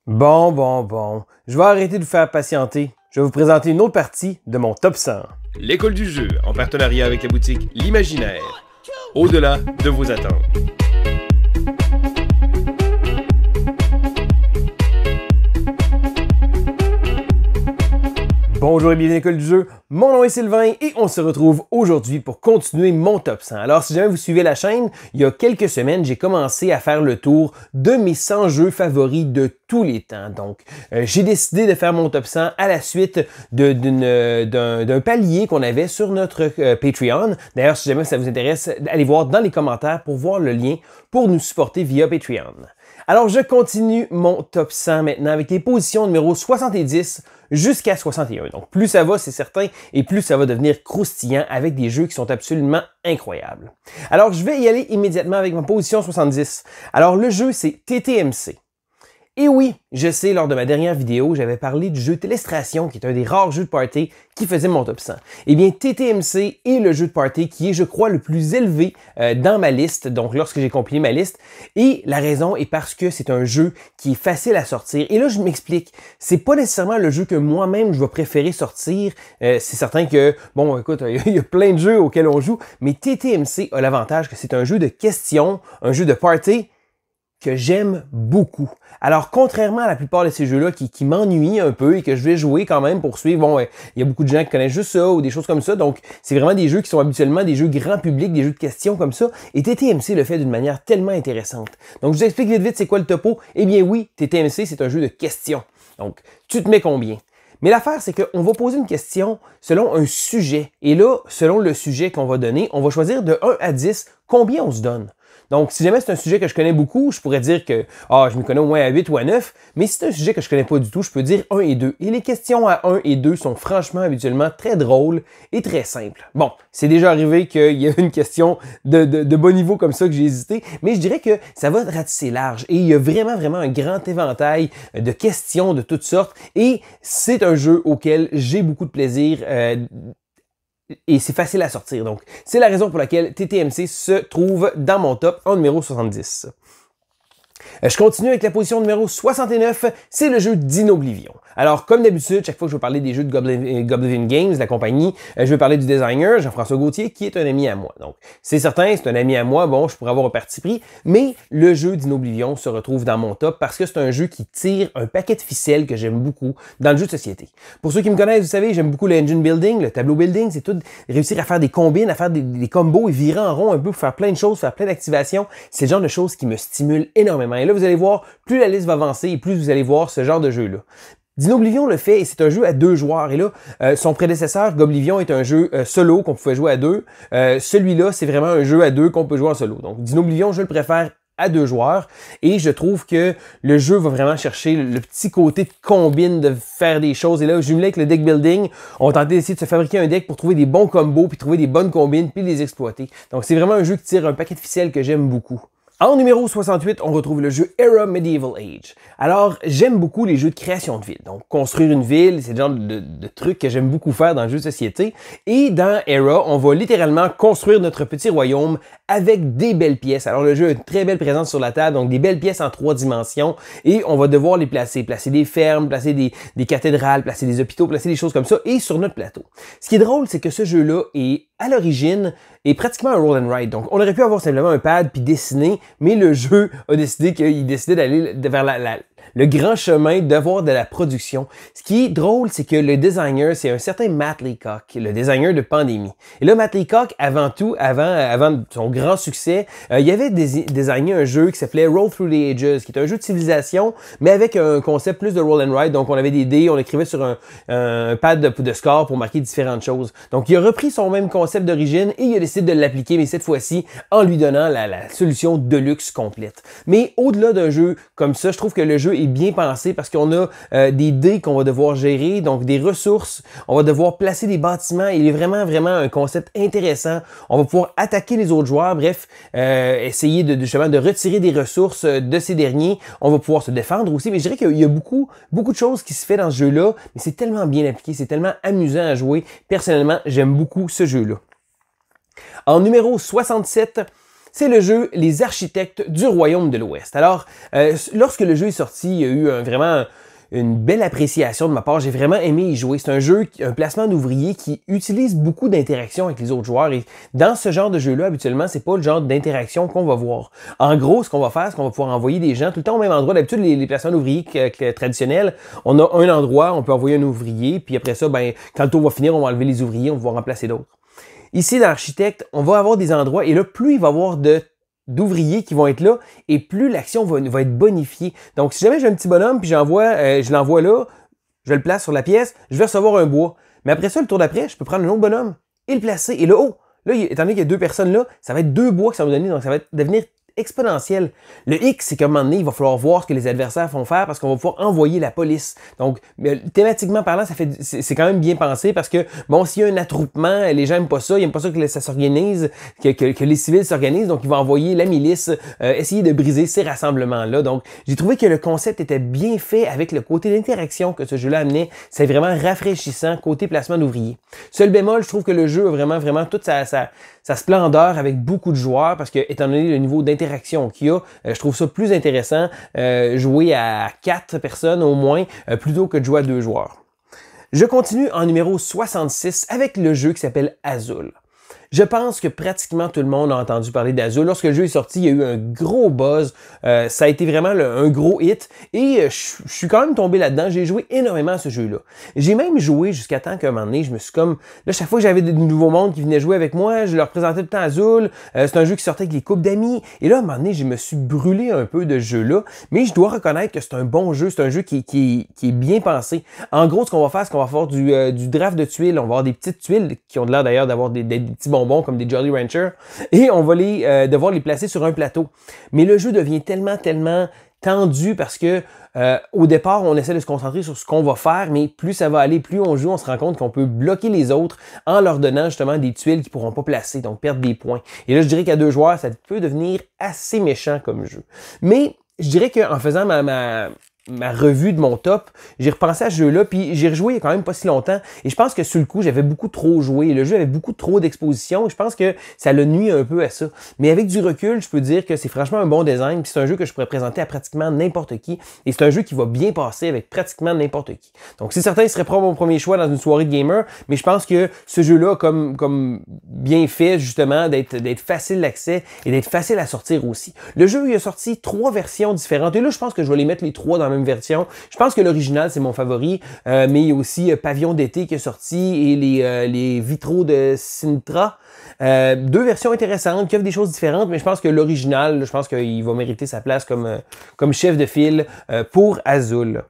Bon. Je vais arrêter de vous faire patienter. Je vais vous présenter une autre partie de mon top 100. L'école du jeu, en partenariat avec la boutique L'Imaginaire. Au-delà de vos attentes. Bonjour et bienvenue à l'école du jeu, mon nom est Sylvain et on se retrouve aujourd'hui pour continuer mon top 100. Alors si jamais vous suivez la chaîne, il y a quelques semaines, j'ai commencé à faire le tour de mes 100 jeux favoris de tous les temps. Donc j'ai décidé de faire mon top 100 à la suite d'un palier qu'on avait sur notre Patreon. D'ailleurs, si jamais ça vous intéresse, allez voir dans les commentaires pour voir le lien pour nous supporter via Patreon. Alors, je continue mon top 100 maintenant avec les positions numéro 70 jusqu'à 61. Donc, plus ça va, c'est certain, et plus ça va devenir croustillant avec des jeux qui sont absolument incroyables. Alors, je vais y aller immédiatement avec ma position 70. Alors, le jeu, c'est TTMC. Et oui, je sais, lors de ma dernière vidéo, j'avais parlé du jeu Télestration, qui est un des rares jeux de party qui faisait mon top 100. Eh bien, TTMC est le jeu de party qui est, je crois, le plus élevé dans ma liste, donc lorsque j'ai compilé ma liste. Et la raison est parce que c'est un jeu qui est facile à sortir. Et là, je m'explique, c'est pas nécessairement le jeu que moi-même je vais préférer sortir. C'est certain que, bon, écoute, il y a plein de jeux auxquels on joue, mais TTMC a l'avantage que c'est un jeu de questions, un jeu de party, que j'aime beaucoup. Alors, contrairement à la plupart de ces jeux-là qui m'ennuient un peu et que je vais jouer quand même pour suivre, bon, il y a beaucoup de gens qui connaissent juste ça ou des choses comme ça, donc c'est vraiment des jeux qui sont habituellement des jeux grand public, des jeux de questions comme ça, et TTMC le fait d'une manière tellement intéressante. Donc, je vous explique vite c'est quoi le topo. Eh bien oui, TTMC, c'est un jeu de questions. Donc, tu te mets combien? Mais l'affaire, c'est qu'on va poser une question selon un sujet. Et là, selon le sujet qu'on va donner, on va choisir de 1 à 10 combien on se donne. Donc, si jamais c'est un sujet que je connais beaucoup, je pourrais dire que je me connais au moins à 8 ou à 9, mais si c'est un sujet que je connais pas du tout, je peux dire 1 et 2. Et les questions à 1 et 2 sont franchement habituellement très drôles et très simples. Bon, c'est déjà arrivé qu'il y a une question de bon niveau comme ça que j'ai hésité, mais je dirais que ça va ratisser large et il y a vraiment un grand éventail de questions de toutes sortes et c'est un jeu auquel j'ai beaucoup de plaisir. Et c'est facile à sortir. Donc, c'est la raison pour laquelle TTMC se trouve dans mon top en numéro 70. Je continue avec la position numéro 69, c'est le jeu Dinoblivion. Alors, comme d'habitude, chaque fois que je vais parler des jeux de Goblin Games, la compagnie, je vais parler du designer, Jean-François Gauthier, qui est un ami à moi. Donc, c'est certain, c'est un ami à moi, bon, je pourrais avoir un parti pris, mais le jeu Dinoblivion se retrouve dans mon top parce que c'est un jeu qui tire un paquet de ficelles que j'aime beaucoup dans le jeu de société. Pour ceux qui me connaissent, vous savez, j'aime beaucoup le engine building, le tableau building, c'est tout réussir à faire des combines, à faire des combos et virer en rond un peu pour faire plein de choses, faire plein d'activations. C'est le genre de choses qui me stimulent énormément. Et là, vous allez voir, plus la liste va avancer et plus vous allez voir ce genre de jeu-là. Dinoblivion le fait et c'est un jeu à 2 joueurs. Et là, son prédécesseur, Goblivion, est un jeu solo qu'on pouvait jouer à 2. Celui-là, c'est vraiment un jeu à 2 qu'on peut jouer en solo. Donc, Dinoblivion, je le préfère à 2 joueurs et je trouve que le jeu va vraiment chercher le petit côté de combine, de faire des choses. Et là, jumelé avec le deck building, on va tenter d'essayer de se fabriquer un deck pour trouver des bons combos, puis trouver des bonnes combines, puis les exploiter. Donc, c'est vraiment un jeu qui tire un paquet de ficelles que j'aime beaucoup. En numéro 68, on retrouve le jeu Era Medieval Age. Alors, j'aime beaucoup les jeux de création de ville. Donc, construire une ville, c'est le genre de trucs que j'aime beaucoup faire dans le jeu de société. Et dans Era, on va littéralement construire notre petit royaume avec des belles pièces. Alors, le jeu a une très belle présence sur la table, donc des belles pièces en 3 dimensions. Et on va devoir les placer. Placer des fermes, placer des cathédrales, placer des hôpitaux, placer des choses comme ça, et sur notre plateau. Ce qui est drôle, c'est que ce jeu-là est, à l'origine, est pratiquement un roll and ride. Donc, on aurait pu avoir simplement un pad puis dessiner, mais le jeu a décidé qu'il décidait d'aller vers le grand chemin d'avoir de la production. Ce qui est drôle, c'est que le designer, c'est un certain Matt Leacock, le designer de Pandémie. Et là, Matt Leacock, avant son grand succès, il avait designé un jeu qui s'appelait Roll Through the Ages, qui est un jeu de civilisation, mais avec un concept plus de roll and ride. Donc, on avait des dés, on écrivait sur un pad de score pour marquer différentes choses. Donc, il a repris son même concept d'origine et il a décidé de l'appliquer, mais cette fois-ci, en lui donnant la solution deluxe complète. Mais au-delà d'un jeu comme ça, je trouve que le jeu est bien pensé parce qu'on a des dés qu'on va devoir gérer, donc des ressources, on va devoir placer des bâtiments. Il est vraiment un concept intéressant. On va pouvoir attaquer les autres joueurs, bref, essayer justement de retirer des ressources de ces derniers. On va pouvoir se défendre aussi, mais je dirais qu'il y a beaucoup de choses qui se fait dans ce jeu-là, mais c'est tellement bien appliqué, c'est tellement amusant à jouer. Personnellement, j'aime beaucoup ce jeu-là. En numéro 67, c'est le jeu Les Architectes du Royaume de l'Ouest. Alors, lorsque le jeu est sorti, il y a eu vraiment une belle appréciation de ma part. J'ai vraiment aimé y jouer. C'est un jeu, un placement d'ouvriers qui utilise beaucoup d'interaction avec les autres joueurs. Et dans ce genre de jeu-là, habituellement, c'est pas le genre d'interaction qu'on va voir. En gros, ce qu'on va faire, c'est qu'on va pouvoir envoyer des gens tout le temps au même endroit. D'habitude, les placements d'ouvriers traditionnels, on a un endroit, on peut envoyer un ouvrier, puis après ça, ben, quand le tour va finir, on va enlever les ouvriers, on va pouvoir remplacer d'autres. Ici, dans l'architecte, on va avoir des endroits, et là, plus il va y avoir d'ouvriers qui vont être là, et plus l'action va être bonifiée. Donc, si jamais j'ai un petit bonhomme, puis je l'envoie là, je le place sur la pièce, je vais recevoir un bois. Mais après ça, le tour d'après, je peux prendre un autre bonhomme et le placer. Et là, étant donné qu'il y a deux personnes là, ça va être 2 bois que ça va donner, donc ça va devenir exponentiel. Le X, c'est qu'à un moment donné, il va falloir voir ce que les adversaires font faire parce qu'on va pouvoir envoyer la police. Donc, thématiquement parlant, c'est quand même bien pensé parce que, bon, s'il y a un attroupement, les gens n'aiment pas ça, ils n'aiment pas ça que ça s'organise, que les civils s'organisent, donc ils vont envoyer la milice, essayer de briser ces rassemblements-là. Donc, j'ai trouvé que le concept était bien fait avec le côté d'interaction que ce jeu-là amenait. C'est vraiment rafraîchissant côté placement d'ouvriers. Seul bémol, je trouve que le jeu a vraiment toute sa splendeur avec beaucoup de joueurs parce que, étant donné le niveau d'interaction qu'il y a, je trouve ça plus intéressant jouer à 4 personnes au moins plutôt que de jouer à 2 joueurs. Je continue en numéro 66 avec le jeu qui s'appelle Azul. Je pense que pratiquement tout le monde a entendu parler d'Azul. Lorsque le jeu est sorti, il y a eu un gros buzz. Ça a été vraiment un gros hit. Et je suis quand même tombé là-dedans. J'ai joué énormément à ce jeu-là. J'ai même joué jusqu'à temps qu'à un moment donné, je me suis comme... Là, chaque fois que j'avais de nouveaux mondes qui venaient jouer avec moi, je leur présentais tout le temps Azul. C'est un jeu qui sortait avec les couples d'amis. Et là, à un moment donné, je me suis brûlé un peu de ce jeu-là. Mais je dois reconnaître que c'est un bon jeu. C'est un jeu qui est bien pensé. En gros, ce qu'on va faire, c'est qu'on va faire du draft de tuiles. On va avoir des petites tuiles qui ont l'air d'ailleurs d'avoir des petits bonbons comme des Jolly Ranchers, et on va devoir les placer sur un plateau. Mais le jeu devient tellement tendu parce que au départ, on essaie de se concentrer sur ce qu'on va faire, mais plus ça va aller, plus on joue, on se rend compte qu'on peut bloquer les autres en leur donnant justement des tuiles qu'ils ne pourront pas placer, donc perdre des points. Et là, je dirais qu'à 2 joueurs, ça peut devenir assez méchant comme jeu. Mais je dirais qu'en faisant ma revue de mon top, j'ai repensé à ce jeu-là, puis j'ai rejoué il y a quand même pas si longtemps, et je pense que sur le coup, j'avais beaucoup trop joué. Le jeu avait beaucoup trop d'exposition, et je pense que ça l'a nuit un peu à ça. Mais avec du recul, je peux dire que c'est franchement un bon design, puis c'est un jeu que je pourrais présenter à pratiquement n'importe qui, et c'est un jeu qui va bien passer avec pratiquement n'importe qui. Donc c'est certain, il serait pas mon premier choix dans une soirée de gamer, mais je pense que ce jeu-là, comme bien fait, justement, d'être facile d'accès et d'être facile à sortir aussi. Le jeu, il a sorti 3 versions différentes, et là, je pense que je vais les mettre les 3 dans la même version. Je pense que l'original, c'est mon favori, mais il y a aussi Pavillon d'été qui est sorti et les vitraux de Sintra. 2 versions intéressantes qui offrent des choses différentes, mais je pense que l'original, je pense qu'il va mériter sa place comme chef de file pour Azul.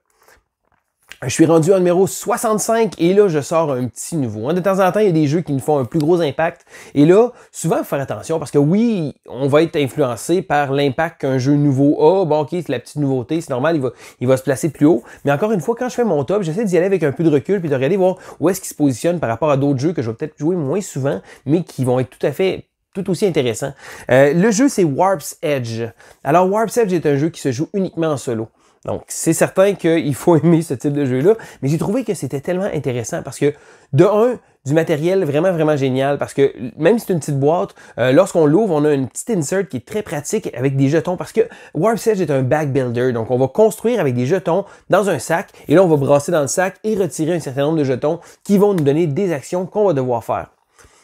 Je suis rendu en numéro 65 et là, je sors un petit nouveau. De temps en temps, il y a des jeux qui nous font un plus gros impact. Et là, souvent, il faut faire attention parce que oui, on va être influencé par l'impact qu'un jeu nouveau a. Bon, ok, c'est la petite nouveauté, c'est normal, il va se placer plus haut. Mais encore une fois, quand je fais mon top, j'essaie d'y aller avec un peu de recul puis de regarder voir où est-ce qu'il se positionne par rapport à d'autres jeux que je vais peut-être jouer moins souvent, mais qui vont être tout aussi intéressant. Le jeu, c'est Warp's Edge. Alors, Warp's Edge est un jeu qui se joue uniquement en solo. Donc, c'est certain qu'il faut aimer ce type de jeu-là, mais j'ai trouvé que c'était tellement intéressant parce que, de un, du matériel vraiment génial parce que même si c'est une petite boîte, lorsqu'on l'ouvre, on a une petite insert qui est très pratique avec des jetons parce que Warp's Edge est un bag builder. Donc, on va construire avec des jetons dans un sac et là, on va brasser dans le sac et retirer un certain nombre de jetons qui vont nous donner des actions qu'on va devoir faire.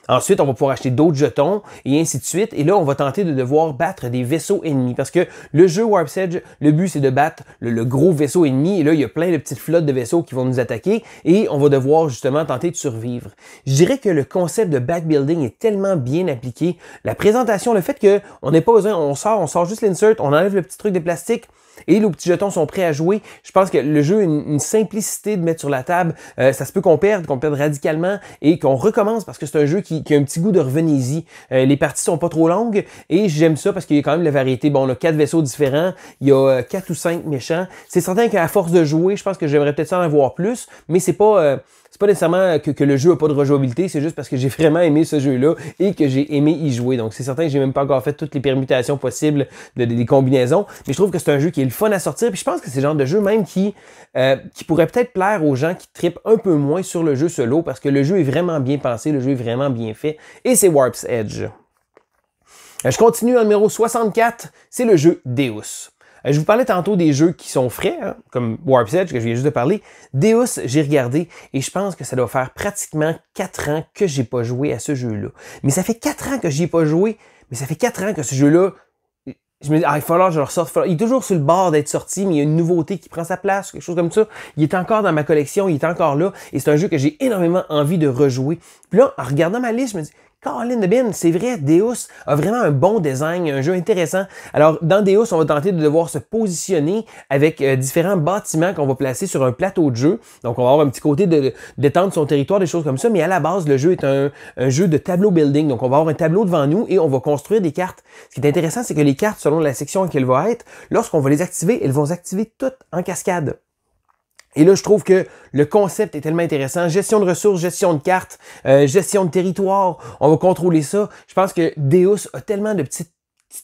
Ensuite, on va pouvoir acheter d'autres jetons et ainsi de suite. Et là, on va tenter de devoir battre des vaisseaux ennemis. Parce que le jeu Warp's Edge, le but, c'est de battre le gros vaisseau ennemi. Et là, il y a plein de petites flottes de vaisseaux qui vont nous attaquer. Et on va devoir justement tenter de survivre. Je dirais que le concept de backbuilding est tellement bien appliqué. La présentation, le fait qu'on n'ait pas besoin, on sort juste l'insert, on enlève le petit truc de plastique. Et nos petits jetons sont prêts à jouer. Je pense que le jeu a une simplicité de mettre sur la table. Ça se peut qu'on perde radicalement et qu'on recommence parce que c'est un jeu qui a un petit goût de revenez-y. Les parties sont pas trop longues et j'aime ça parce qu'il y a quand même la variété. Bon, on a 4 vaisseaux différents. Il y a 4 ou 5 méchants. C'est certain qu'à force de jouer, je pense que j'aimerais peut-être en avoir plus, mais c'est pas nécessairement que le jeu n'a pas de rejouabilité, c'est juste parce que j'ai vraiment aimé ce jeu-là et que j'ai aimé y jouer. Donc c'est certain que j'ai même pas encore fait toutes les permutations possibles des combinaisons, mais je trouve que c'est un jeu qui est le fun à sortir. Puis je pense que c'est le genre de jeu même qui pourrait peut-être plaire aux gens qui trippent un peu moins sur le jeu solo parce que le jeu est vraiment bien pensé, le jeu est vraiment bien fait et c'est Warp's Edge. Je continue en numéro 64, c'est le jeu Deus. Je vous parlais tantôt des jeux qui sont frais, hein, comme Warp's Edge, que je viens juste de parler. Deus, j'ai regardé et je pense que ça doit faire pratiquement 4 ans que j'ai pas joué à ce jeu-là. Mais ça fait 4 ans que j'y ai pas joué, mais ça fait 4 ans que ce jeu-là, je me dis, il va falloir que je le ressorte. Il est toujours sur le bord d'être sorti, mais il y a une nouveauté qui prend sa place, quelque chose comme ça. Il est encore dans ma collection, il est encore là, et c'est un jeu que j'ai énormément envie de rejouer. Puis là, en regardant ma liste, je me dis, Colin de Bin, c'est vrai, Deus a vraiment un bon design, un jeu intéressant. Alors, dans Deus, on va tenter de devoir se positionner avec différents bâtiments qu'on va placer sur un plateau de jeu. Donc, on va avoir un petit côté d'étendre son territoire, des choses comme ça. Mais à la base, le jeu est un jeu de tableau building. Donc, on va avoir un tableau devant nous et on va construire des cartes. Ce qui est intéressant, c'est que les cartes, selon la section qu'elles vont être, lorsqu'on va les activer, elles vont s'activer toutes en cascade. Et là, je trouve que le concept est tellement intéressant. Gestion de ressources, gestion de cartes, gestion de territoire, on va contrôler ça. Je pense que Deus a tellement de petites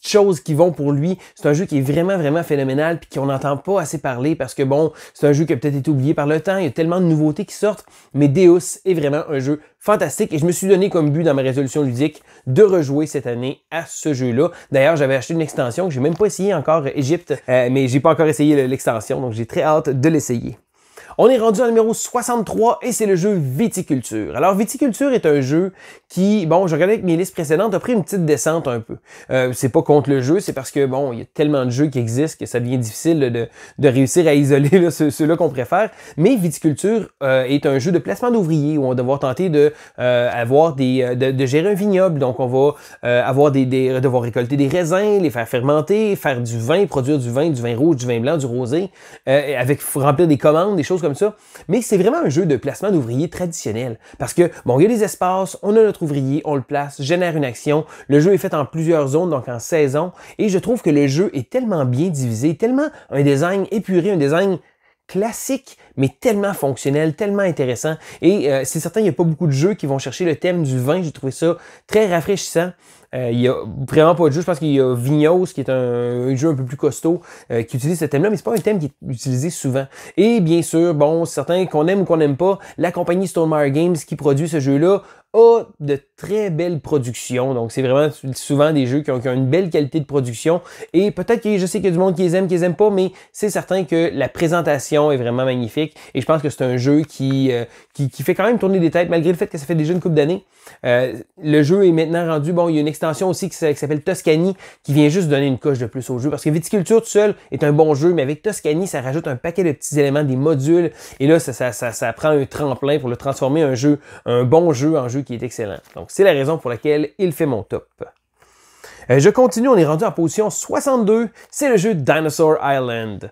choses qui vont pour lui. C'est un jeu qui est vraiment, vraiment phénoménal puis qu'on n'entend pas assez parler parce que bon, c'est un jeu qui a peut-être été oublié par le temps. Il y a tellement de nouveautés qui sortent. Mais Deus est vraiment un jeu fantastique et je me suis donné comme but dans ma résolution ludique de rejouer cette année à ce jeu-là. D'ailleurs, j'avais acheté une extension que j'ai même pas essayé encore, Égypte, mais j'ai pas encore essayé l'extension, donc j'ai très hâte de l'essayer. On est rendu au numéro 63 et c'est le jeu Viticulture. Alors, Viticulture est un jeu qui, bon, je regardais avec mes listes précédentes, a pris une petite descente un peu. C'est pas contre le jeu, c'est parce que, bon, il y a tellement de jeux qui existent que ça devient difficile de réussir à isoler ceux-là qu'on préfère. Mais Viticulture est un jeu de placement d'ouvriers où on va devoir tenter de gérer un vignoble. Donc, on va devoir récolter des raisins, les faire fermenter, faire du vin, produire du vin rouge, du vin blanc, du rosé, remplir des commandes, des choses comme ça. Mais c'est vraiment un jeu de placement d'ouvriers traditionnel. Parce que, bon, il y a des espaces, on a notre ouvrier, on le place, génère une action. Le jeu est fait en plusieurs zones, donc en saisons. Et je trouve que le jeu est tellement bien divisé, tellement un design épuré, un design classique, mais tellement fonctionnel, tellement intéressant. Et c'est certain, il n'y a pas beaucoup de jeux qui vont chercher le thème du vin. J'ai trouvé ça très rafraîchissant. Il y a vraiment pas de jeu. Je pense qu'il y a Vignos, qui est un jeu un peu plus costaud, qui utilise ce thème-là, mais c'est pas un thème qui est utilisé souvent. Et bien sûr, bon, certains qu'on aime ou qu'on n'aime pas, la compagnie Stonemaier Games qui produit ce jeu-là a de très belles productions. Donc, c'est vraiment souvent des jeux qui ont une belle qualité de production. Et peut-être que je sais qu'il y a du monde qui les aime pas, mais c'est certain que la présentation est vraiment magnifique. Et je pense que c'est un jeu qui fait quand même tourner des têtes, malgré le fait que ça fait déjà une couple d'années. Le jeu est maintenant rendu, bon, il y a une extension aussi qui s'appelle Toscany, qui vient juste donner une coche de plus au jeu. Parce que Viticulture tout seul est un bon jeu, mais avec Toscany, ça rajoute un paquet de petits éléments, des modules. Et là, ça prend un tremplin pour le transformer un bon jeu en jeu qui est excellent. Donc, c'est la raison pour laquelle il fait mon top. Je continue, on est rendu en position 62. C'est le jeu Dinosaur Island.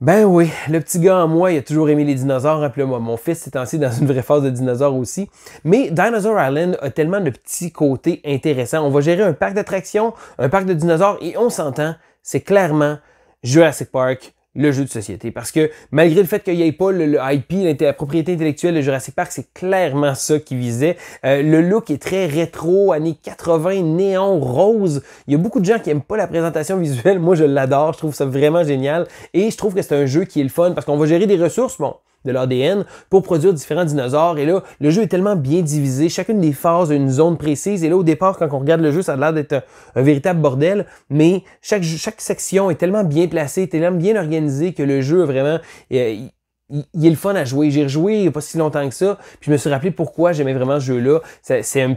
Ben oui, le petit gars en moi, il a toujours aimé les dinosaures. Hein, puis là, mon fils s'est lancé dans une vraie phase de dinosaures aussi. Mais Dinosaur Island a tellement de petits côtés intéressants. On va gérer un parc d'attractions, un parc de dinosaures, et on s'entend, c'est clairement Jurassic Park, le jeu de société. Parce que malgré le fait qu'il n'y ait pas le IP, la propriété intellectuelle de Jurassic Park, c'est clairement ça qu'il visait. Le look est très rétro, années 80, néon, rose. Il y a beaucoup de gens qui n'aiment pas la présentation visuelle. Moi, je l'adore. Je trouve ça vraiment génial. Et je trouve que c'est un jeu qui est le fun parce qu'on va gérer des ressources, bon, de l'ADN pour produire différents dinosaures. Et là, le jeu est tellement bien divisé. Chacune des phases a une zone précise. Et là, au départ, quand on regarde le jeu, ça a l'air d'être un véritable bordel. Mais chaque section est tellement bien placée, tellement bien organisée que le jeu, vraiment, il est le fun à jouer. J'ai rejoué il n'y a pas si longtemps que ça. Puis je me suis rappelé pourquoi j'aimais vraiment ce jeu-là. C'est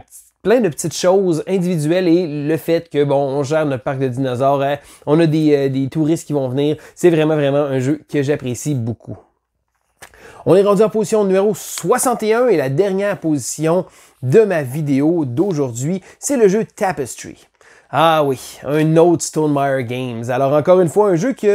plein de petites choses individuelles et le fait que, bon, on gère notre parc de dinosaures, hein, on a des touristes qui vont venir. C'est vraiment, vraiment un jeu que j'apprécie beaucoup. On est rendu en position numéro 61 et la dernière position de ma vidéo d'aujourd'hui, c'est le jeu Tapestry. Ah oui, un autre Stonemaier Games. Alors encore une fois, un jeu qui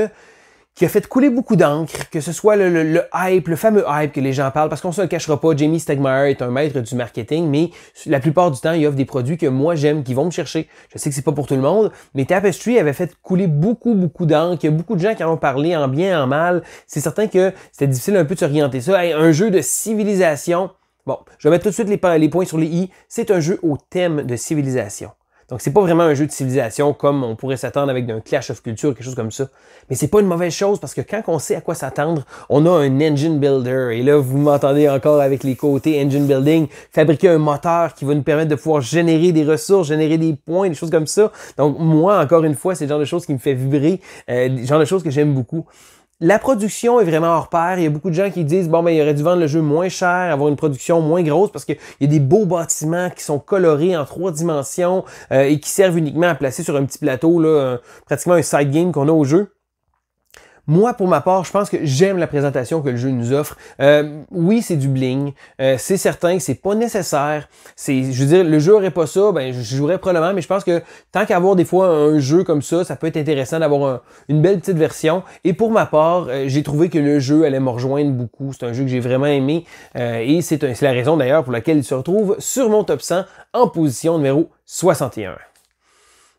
a fait couler beaucoup d'encre, que ce soit le hype, le fameux hype que les gens parlent, parce qu'on se le cachera pas, Jamey Stegmaier est un maître du marketing, mais la plupart du temps, il offre des produits que moi j'aime, qui vont me chercher. Je sais que c'est pas pour tout le monde, mais Tapestry avait fait couler beaucoup d'encre. Il y a beaucoup de gens qui en ont parlé en bien, en mal. C'est certain que c'était difficile un peu de s'orienter ça. Hey, un jeu de civilisation. Bon, je vais mettre tout de suite les points sur les i. C'est un jeu au thème de civilisation. Donc, c'est pas vraiment un jeu de civilisation comme on pourrait s'attendre avec un Clash of Culture, quelque chose comme ça. Mais c'est pas une mauvaise chose parce que quand on sait à quoi s'attendre, on a un engine builder. Et là, vous m'entendez encore avec les côtés engine building, fabriquer un moteur qui va nous permettre de pouvoir générer des ressources, générer des points, des choses comme ça. Donc, moi, encore une fois, c'est le genre de choses qui me fait vibrer, le genre de choses que j'aime beaucoup. La production est vraiment hors pair. Il y a beaucoup de gens qui disent bon, ben, il aurait dû vendre le jeu moins cher, avoir une production moins grosse parce qu'il y a des beaux bâtiments qui sont colorés en 3 dimensions et qui servent uniquement à placer sur un petit plateau, là, pratiquement un side game qu'on a au jeu. Moi, pour ma part, je pense que j'aime la présentation que le jeu nous offre. Oui, c'est du bling. C'est certain que c'est pas nécessaire. Je veux dire, le jeu aurait pas ça, ben je jouerais probablement, mais je pense que tant qu'avoir des fois un jeu comme ça peut être intéressant d'avoir une belle petite version. Et pour ma part, j'ai trouvé que le jeu allait me rejoindre beaucoup. C'est un jeu que j'ai vraiment aimé. Et c'est la raison d'ailleurs pour laquelle il se retrouve sur mon top 100 en position numéro 61.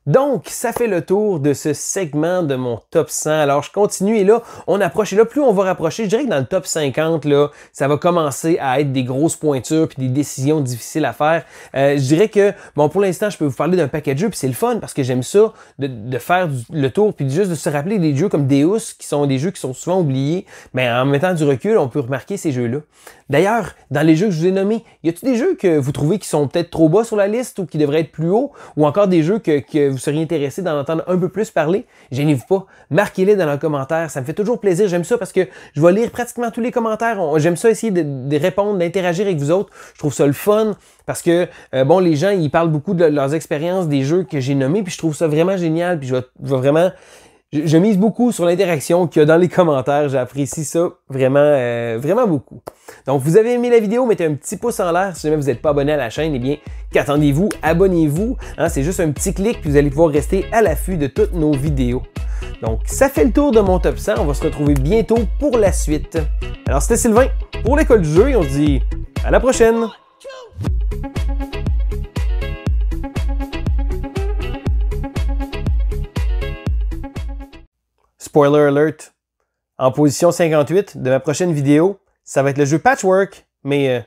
Donc, ça fait le tour de ce segment de mon top 100. Alors, je continue et là, on approche. Et là, plus on va rapprocher, je dirais que dans le top 50, là, ça va commencer à être des grosses pointures puis des décisions difficiles à faire. Je dirais que, bon, pour l'instant, je peux vous parler d'un paquet de jeux puis c'est le fun parce que j'aime ça de faire le tour puis juste de se rappeler des jeux comme Deus, qui sont des jeux qui sont souvent oubliés. Mais en mettant du recul, on peut remarquer ces jeux-là. D'ailleurs, dans les jeux que je vous ai nommés, y a-t-il des jeux que vous trouvez qui sont peut-être trop bas sur la liste ou qui devraient être plus hauts ou encore des jeux que vous seriez intéressé d'en entendre un peu plus parler? Gênez-vous pas, marquez-les dans les commentaires, ça me fait toujours plaisir, j'aime ça parce que je vais lire pratiquement tous les commentaires, j'aime ça essayer de répondre, d'interagir avec vous autres, je trouve ça le fun parce que, bon, les gens, ils parlent beaucoup de leurs expériences des jeux que j'ai nommés puis je trouve ça vraiment génial puis je vais vraiment... Je mise beaucoup sur l'interaction qu'il y a dans les commentaires. J'apprécie ça vraiment, vraiment beaucoup. Donc, vous avez aimé la vidéo, mettez un petit pouce en l'air. Si jamais vous n'êtes pas abonné à la chaîne, eh bien, qu'attendez-vous? Abonnez-vous. Hein, c'est juste un petit clic, puis vous allez pouvoir rester à l'affût de toutes nos vidéos. Donc, ça fait le tour de mon top 100. On va se retrouver bientôt pour la suite. Alors, c'était Sylvain pour l'École du jeu et on se dit à la prochaine! Spoiler alert, en position 58 de ma prochaine vidéo, ça va être le jeu Patchwork, mais